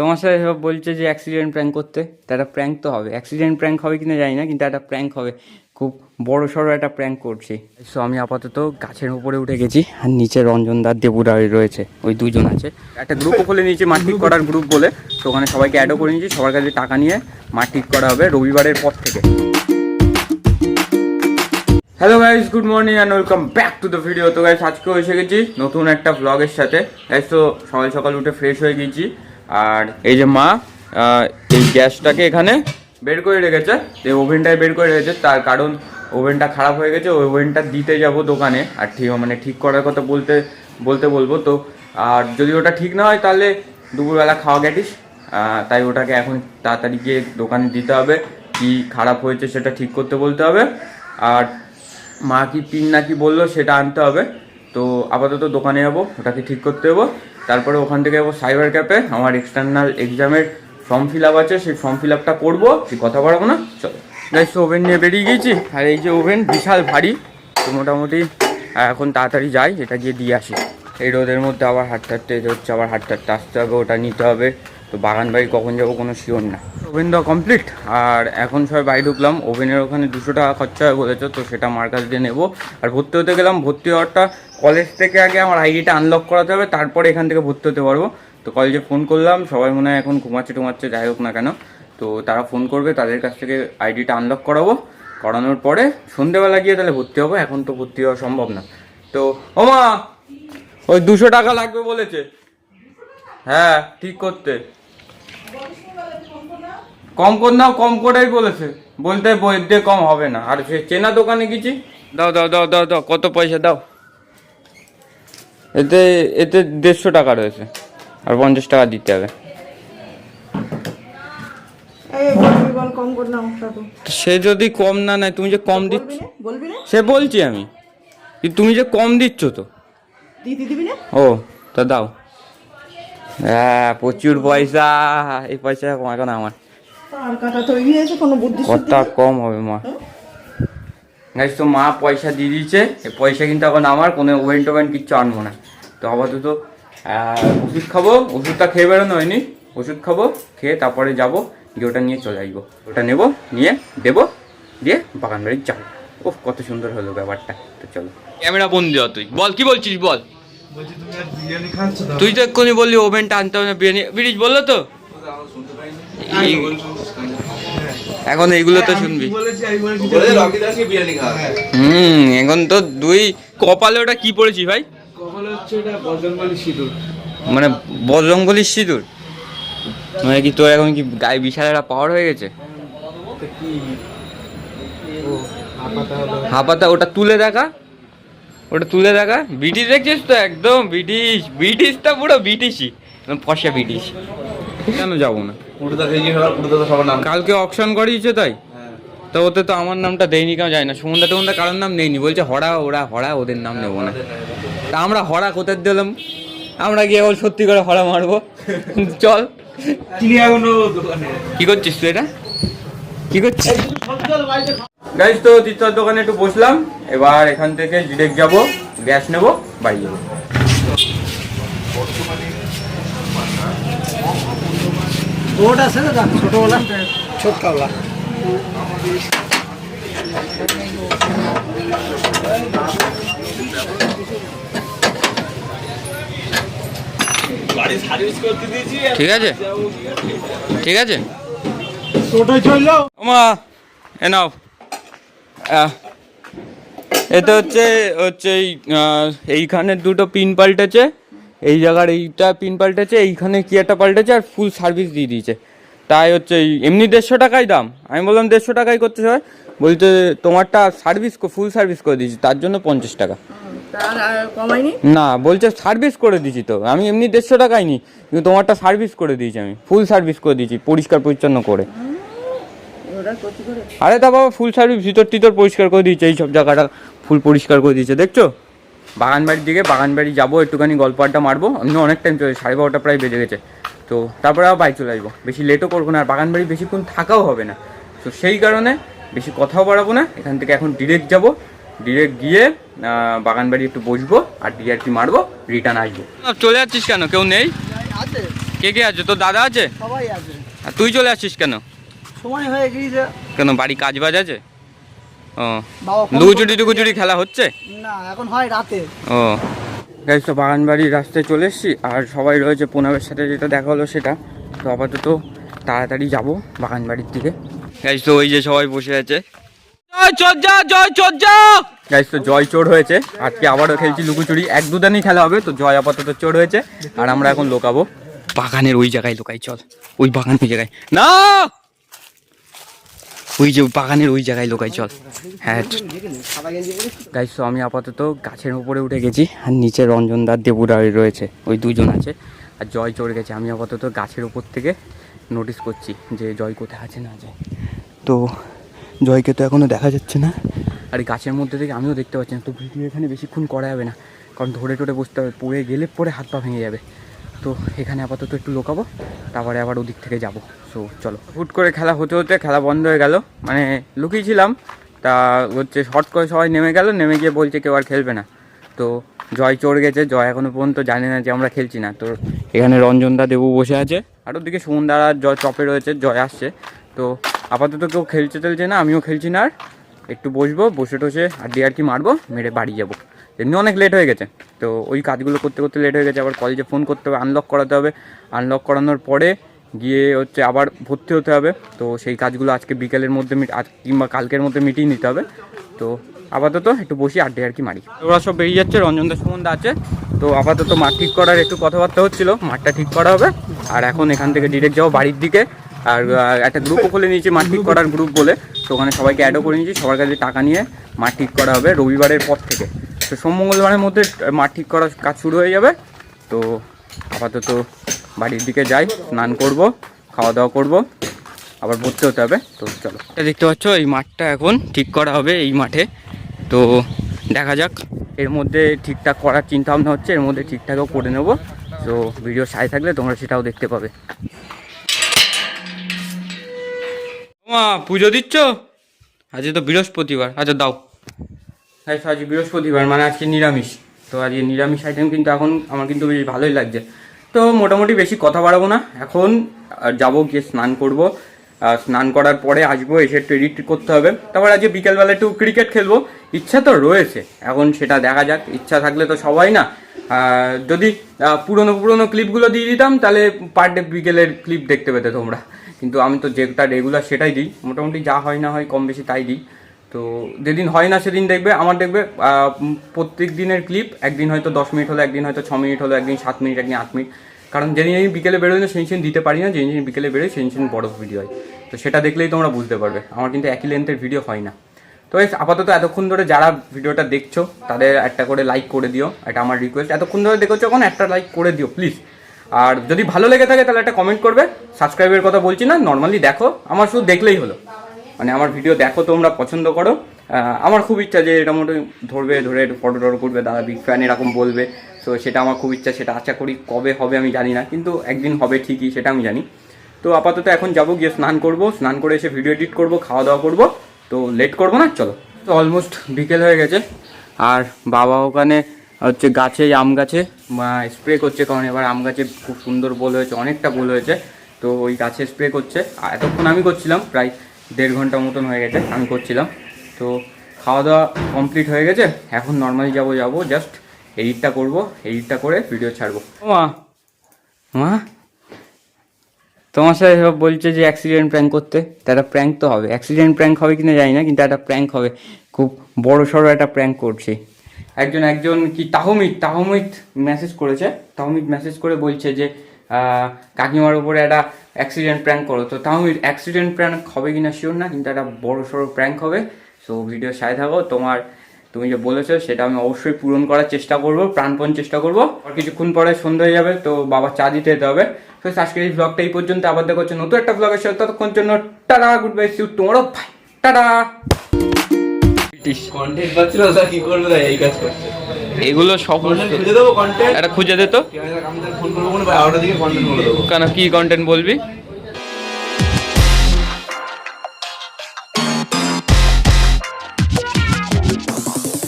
তোমার সাথে সব বলছে যে অ্যাক্সিডেন্ট প্র্যাঙ্ক করতে, তো একটা প্র্যাঙ্ক তো হবে। অ্যাক্সিডেন্ট প্র্যাঙ্ক হবে কিনা জানি না, কিন্তু একটা প্র্যাঙ্ক হবে, খুব বড় সড়ো একটা প্র্যাঙ্ক করছি। সো আমি আপাতত গাছের উপরে উঠে গেছি, আর নিচে রঞ্জনদার দেবুদারি রয়েছে, ওই দুজন আছে। একটা গ্রুপও খুলে নিয়েছি, মাঠ ঠিক করার গ্রুপ বলে, তো ওখানে সবাইকে অ্যাডও করে নিয়েছি। সবার কাছে টাকা নিয়ে মাঠ ঠিক করা হবে রবিবারের পর থেকে। Hello guys, good morning and welcome back to the video. তো গাইস আজকেও এসে গেছি নতুন একটা ব্লগের সাথে। গাইস তো সকাল সকাল উঠে ফ্রেশ হয়ে গেছি, আর এই যে মা এই গ্যাসটাকে এখানে বের করে রেখেছে, এই ওভেনটায় বের করে রেখেছে। তার কারণ ওভেনটা খারাপ হয়ে গেছে, ওই ওভেনটা দিতে যাব দোকানে, আর ঠিক করার কথা বলবো। তো আর যদি ওটা ঠিক না হয় তাহলে দুপুরবেলা খাওয়া গ্যাটিস, তাই ওটাকে এখন তাড়াতাড়ি গিয়ে দোকানে দিতে হবে। কি খারাপ হয়েছে সেটা ঠিক করতে বলতে হবে, আর মা কি পিন না কি বললো সেটা আনতে হবে। তো আপাতত দোকানে যাবো, ওটাকে ঠিক করতে যাবো। তারপরে ওখান থেকে যাবো সাইবার ক্যাফে, আমার এক্সটার্নাল এক্সামের ফর্ম ফিল আপ আছে, সেই ফর্ম ফিল আপটা করবো। সেই কথা বলবো না, চলো গাইস। ওভেন নিয়ে বেরিয়ে গিয়েছি, আর এই যে ওভেন বিশাল ভারী, তো মোটামুটি এখন তাড়াতাড়ি যাই, এটা গিয়ে দিয়ে আসি। এই রোদের মধ্যে আবার হাঁটতে এটা হচ্ছে, আবার হাঁটতে আসতে হবে, ওটা নিতে হবে। তো বাগান বাড়ি কখন যাবো কোনো শিওর না। ওভেন দেওয়া কমপ্লিট, আর এখন সবাই বাড়ি ঢুকলাম। ওভেনের ওখানে 200 টাকা খরচা হয় বলেছো, তো সেটা আমার কাছ দিয়ে নেবো। আর ভর্তি হতে গেলাম, ভর্তি হওয়ারটা কলেজ থেকে আগে আমার আইডিটা আনলক করাতে হবে, তারপরে এখান থেকে ভর্তি হতে পারবো। তো কলেজে ফোন করলাম, সবাই মনে হয় এখন ঘুমাচ্ছে, যাই হোক না কেন, তো তারা ফোন করবে, তাদের কাছ থেকে আইডিটা আনলক করানোর পরে সন্ধেবেলা গিয়ে তাহলে ভর্তি হবো। এখন তো ভর্তি হওয়া সম্ভব না। তো ও মা, ওই 200 টাকা লাগবে বলেছে, হ্যাঁ ঠিক করতে। কম করে নাও, কম করেই বলেছে, বলতে বইতে কম হবে না। আর সে চেনা দোকানে গেছি, দাও কত পয়সা দাও। এতে 150 টাকা রয়েছে, আর 50 টাকা দিতে হবে। সে যদি কম না নেয়, তুমি যে কম দিচ্ছ, সে বলছি আমি, তুমি যে কম দিচ্ছ তো ও, তা দাও। হ্যাঁ প্রচুর পয়সা, এই পয়সা এখন আমার কত কম হবে মা। গাইস তো মা পয়সা দিয়ে দিয়েছে, এই পয়সা কিন্তু এখন আমার, কোনো ওভেন টোভেন কিচ্ছু আনবো না। তো আপাতত ওষুধ খাবো, ওষুধটা খেয়ে বেরোনো হয়নি, ওষুধ খাবো, খেয়ে তারপরে যাবো, গিয়ে ওটা নিয়ে চলে আসবো। ওটা নেবো, নিয়ে দেবো, দিয়ে বাগান বাড়ি যাবো। ওহ কত সুন্দর হলো ব্যাপারটা। তো চলো, ক্যামেরা বন্দি হ, তুই বল কি বলছিস বল। তুই তো এক্ষুনি বললি ওভেনটা আনতে হবে না, বিরিজ বললো তো। এখন এইগুলো তো শুনবি, এখন তো দুই কপালে ওটা কি পড়েছি ভাই, মানে বজরঙ্গলির সিঁদুর, মানে কি তোর এখন কি গায়ে বিশাল একটা পাওয়ার হয়ে গেছে। হাপাতা ওটা তুলে দেখা, ব্রিটিশ দেখছিস তো, একদম ব্রিটিশটা পুরো ব্রিটিশই, ফর্সা ব্রিটিশ। কেন যাবো না, কালকে অকশন করিয়েছে তাই। তো ওতে তো আমার নামটা দেয়নি, কেউ যায় না, সুমন্দা টুমন্দা কারোর নাম নেইনি, বলছে হরা ওদের নাম নেবো না। তা আমরা হরা কোথায় দিলাম, আমরা গিয়ে বল সত্যি করে হরা মারবো। চল, কি করছিস তুই, এটা কি করছিস। গাইস তো তিস্তার দোকানে একটু বসলাম, এবার এখান থেকে ডিরেক্ট যাবো, গ্যাস নেবো, বাড়ি যাবো। ছোটওয়ালা ঠিক আছে, ঠিক আছে মা, এ নাও। এটা হচ্ছে এইখানে দুটো পিন পাল্টেছে, এই জায়গার এইটা পিন পাল্টেছে, এইখানে কি একটা পাল্টেছে, আর ফুল সার্ভিস দিয়ে দিয়েছে। তাই হচ্ছে এমনি 150 টাকাই দাম, আমি বললাম 150 টাকাই করতে হয়, বলতে তোমারটা ফুল সার্ভিস করে দিয়েছি, তার জন্য 50 টাকা না, বলছে সার্ভিস করে দিয়েছি। তো আমি এমনি 150 টাকাই নি, কিন্তু তোমারটা সার্ভিস করে দিয়েছি, আমি ফুল সার্ভিস করে দিয়েছি, পরিষ্কার পরিচ্ছন্ন করে। আরে তা বাবা, ফুল সার্ভিস, ভিতর টিতর পরিষ্কার করে দিয়েছে, এই সব জায়গাটা ফুল পরিষ্কার করে দিয়েছে, দেখছো। বাগানবাড়ির দিকে, বাগানবাড়ি যাবো, একটুখানি গল্প আড্ডা মারবো। আমি অনেক টাইম চলে, 12:30 প্রায় বেজে গেছে। তো তারপরে আবার বাড়ি চলে আসবো, বেশি লেটও করবো না, আর বাগানবাড়ি বেশিক্ষণ থাকাও হবে না। তো সেই কারণে বেশি কথাও বাড়াবো না, এখান থেকে এখন ডিরেক্ট যাবো, ডিরেক্ট গিয়ে বাগানবাড়ি একটু বসবো, আর ডিআরপি মারবো, রিটার্ন আসবো। চলে যাচ্ছিস কেন, কেউ নেই? কে কে আছে? তোর দাদা আছে? সবাই আছে। আর তুই চলে আসছিস কেন? সময় হয়ে গিয়েছে। কেন, বাড়ি কাজ বাজ আছে? ও, বাবা ফোন লুকোচুরি খেলা হচ্ছে না, এখন হয় রাতে। ও গাইস, তো বাগান বাড়ির রাস্তায় চলে এসেছি আর সবাই রয়েছে। পুনাবের সাথে যেটা দেখা হলো সেটা, তো আপাতত তাড়াতাড়ি যাবো বাগান বাড়ির দিকে। গাইস, তো ওই যে সবাই বসে আছে। গাইস, তো জয় চোর হয়েছে আজকে, আবারও খেলছি লুকোচুরি। 1-2 দিনই খেলা হবে, তো জয় আপাতত চোর হয়েছে আর আমরা এখন লোকাবো বাগানের ওই জায়গায়। লোকাই, চল ওই বাগান ওই জায়গায় না, ওই যে বাগানের ওই জায়গায় লোকাই, চল। হ্যাঁ গাইস, তো আমি আপাতত গাছের উপরে উঠে গেছি আর নিচে রঞ্জনদার দেবুদার রয়েছে, ওই দুজন আছে আর জয় চড়ে গেছে। আমি আপাতত গাছের উপর থেকে নোটিস করছি যে জয় কোথায় আছে না যায়। তো জয়কে তো এখনও দেখা যাচ্ছে না আর এই গাছের মধ্যে থেকে আমিও দেখতে পাচ্ছি না। তো ভিডিও এখানে বেশিক্ষণ করা যাবে না, কারণ ধরে টরে বসতে হবে, পড়ে গেলে পরে হাত পা ভেঙে যাবে। তো এখানে আপাতত একটু লোকাবো, তারপরে আবার ওদিক থেকে যাব। সো চলো। হুট করে খেলা হতে হতে খেলা বন্ধ হয়ে গেল, মানে লুকিয়েছিলাম, তা হচ্ছে হট করে সবাই নেমে গেল, নেমে গিয়ে বলছে কেউ আর খেলবে না। তো জয় চড়ে গেছে, জয় এখনও পর্যন্ত জানে না যে আমরা খেলছি না। তো এখানে রঞ্জনদা দেবু বসে আছে আর ওদিকে সুমনদার জয় চপে রয়েছে, জয় আসছে। তো আপাতত কেউ খেলছে না, আমিও খেলছি না। আর একটু বসবো, বসে টসে আর কি মারবো, মেরে বাড়ি যাবো। এমনি অনেক লেট হয়ে গেছে, তো ওই কাজগুলো করতে করতে লেট হয়ে গেছে। আবার কলেজে ফোন করতে হবে, আনলক করাতে হবে, আনলক করানোর পরে গিয়ে হচ্ছে আবার ভর্তি হতে হবে। তো সেই কাজগুলো আজকে বিকেলের মধ্যে আজ কিংবা কালকের মধ্যে মিটিয়ে নিতে হবে। তো আপাতত একটু বসি আর কি মারি। ওরা সব বেরিয়ে যাচ্ছে, রঞ্জনদা সুমনদা আছে। তো আপাতত মাঠ ঠিক করার একটু কথাবার্তা হচ্ছিলো, মাঠটা ঠিক করা হবে। আর এখন এখান থেকে ডিরেক্ট যাবো বাড়ির দিকে। আর একটা গ্রুপও খুলে নিয়েছি, মাঠ ঠিক করার গ্রুপ বলে। তো ওখানে সবাইকে অ্যাডও করে নিয়েছি, সবার কাছে টাকা নিয়ে মাঠ ঠিক করা হবে রবিবারের পর থেকে। তো সোম মঙ্গলবারের মধ্যে মাঠ ঠিক করার কাজ শুরু হয়ে যাবে। তো আপাতত বাড়ির দিকে যাই, স্নান করব, খাওয়া দাওয়া করব, আবার ভর্তি হতে হবে। তো চলো, এটা দেখতে পাচ্ছ এই মাঠটা এখন ঠিক করা হবে এই মাঠে। তো দেখা যাক, এর মধ্যে ঠিকঠাক করার চিন্তা ভাবনা হচ্ছে, এর মধ্যে ঠিকঠাকও করে নেবো। তো ভিডিও সাথে থাকলে তোমরা সেটাও দেখতে পাবে। মা পুজো দিচ্ছ? আজকে তো বৃহস্পতিবার। আচ্ছা দাও। হ্যাঁ, আজকে বৃহস্পতিবার মানে আজকে নিরামিষ। তো আজকে নিরামিষ আইটেম কিন্তু এখন আমার কিন্তু বেশ ভালোই লাগছে। তো মোটামুটি বেশি কথা বাড়াবো না, এখন যাবো, গিয়ে স্নান করব। স্নান করার পরে আসবো, এসে একটু এডিট করতে হবে। তারপর আজকে বিকেলবেলা একটু ক্রিকেট খেলবো, ইচ্ছা তো রয়েছে, এখন সেটা দেখা যাক। ইচ্ছা থাকলে তো সবাই না, যদি পুরোনো ক্লিপগুলো দিয়ে দিতাম তাহলে পার ডে বিকেলের ক্লিপ দেখতে পেতে তোমরা। কিন্তু আমি তো যেটা রেগুলার সেটাই দিই, মোটামুটি যা হয় না হয় কম বেশি তাই দিই। তো যেদিন হয় না সেদিন দেখবে প্রত্যেক দিনের ক্লিপ একদিন হয়তো 10 মিনিট হলো, একদিন হয়তো 6 মিনিট হলো, একদিন 7 মিনিট, একদিন 8 মিনিট। কারণ যেদিন আমি বিকেলে বেরোই না সেই দিতে পারি না, যেদিন বিকেলে বেরোই সেই বড় ভিডিও হয়। তো সেটা দেখলেই তোমরা বুঝতে পারবে, আমার কিন্তু একই লেন্থের ভিডিও হয় না। তো আপাতত এতক্ষণ ধরে যারা ভিডিওটা দেখছো তাদের একটা করে লাইক করে দিও, এটা আমার রিকোয়েস্ট। এতক্ষণ ধরে দেখছো এখন একটা লাইক করে দিও প্লিজ। আর যদি ভালো লেগে থাকে তাহলে একটা কমেন্ট করবে। সাবস্ক্রাইবের কথা বলছি না, নর্মালি দেখো, আমার শুধু দেখলেই হলো, মানে আমার ভিডিও দেখো, তোমরা পছন্দ করো। আমার খুব ইচ্ছা যে এটা মোটামুটি ধরে একটু ফটো টটো করবে, দাদা বিগ ফ্যান এরকম বলবে। তো সেটা আমার খুব ইচ্ছা, সেটা আশা করি কবে হবে আমি জানি না, কিন্তু একদিন হবে ঠিকই, সেটা আমি জানি। তো আপাতত এখন যাবো, গিয়ে স্নান করবো, স্নান করে এসে ভিডিও এডিট করবো, খাওয়া দাওয়া করবো। তো লেট করবো না, চলো। তো অলমোস্ট বিকেল হয়ে গেছে আর বাবা ওখানে হচ্ছে গাছে, আম গাছে স্প্রে করছে, কারণ এবার আম গাছে খুব সুন্দর বোল হয়েছে, অনেকটা বোল হয়েছে। তো ওই গাছে স্প্রে করছে, আর এতক্ষণ আমি করছিলাম, প্রায় 1.5 ঘন্টা মতন হয়ে গেছে আমি করছিলাম। তো খাওয়া দাওয়া কমপ্লিট হয়ে গেছে, এখন নর্মালি যাবো জাস্ট এডিটটা করবো, এডিটটা করে ভিডিও ছাড়বো। মা তোমার সাথে সব বলছে যে অ্যাক্সিডেন্ট প্র্যাঙ্ক করতে, তা একটা প্র্যাঙ্ক তো হবে। অ্যাক্সিডেন্ট প্র্যাঙ্ক হবে কিনা জানি না, কিন্তু একটা প্র্যাঙ্ক হবে, খুব বড় সড়ো একটা প্র্যাঙ্ক করছে। একজন কি তাহমিদ মেসেজ করেছে, তাহমিদ মেসেজ করে বলছে যে কাকিমার উপরে একটা অ্যাক্সিডেন্ট প্র্যাঙ্ক করো। তো তাহমিদ অ্যাক্সিডেন্ট প্র্যাঙ্ক হবে কিনা শিওর না, কিন্তু একটা বড় সড়ো প্র্যাঙ্ক হবে। সো ভিডিও সাথে থাকো, তুমি যে বলেছো সেটা আমি অবশ্যই পূরণ করার চেষ্টা করবো, প্রাণপণ চেষ্টা করবো। আর কিছুক্ষণ পরে সন্ধ্যা হয়ে যাবে, তো বাবা চা দিতে যেতে হবে। তো আজকের এই ব্লগটা এই পর্যন্ত, আবার দেখা হচ্ছে নতুন একটা ব্লগের সাথে, ততক্ষণ জন্য tata, good bye, see you tomorrow, bye, tata. Content পাচ্ছিল না, কি করবে তাই এই কাজ করছে। এগুলো সব খুঁজে দেবো কন্টেন্ট, এটা খুঁজে দে তো। আমি তার ফোন করবো, 12টার দিকে কন্টেন্ট বলে দেবো। কেন, কি কন্টেন্ট বলবি?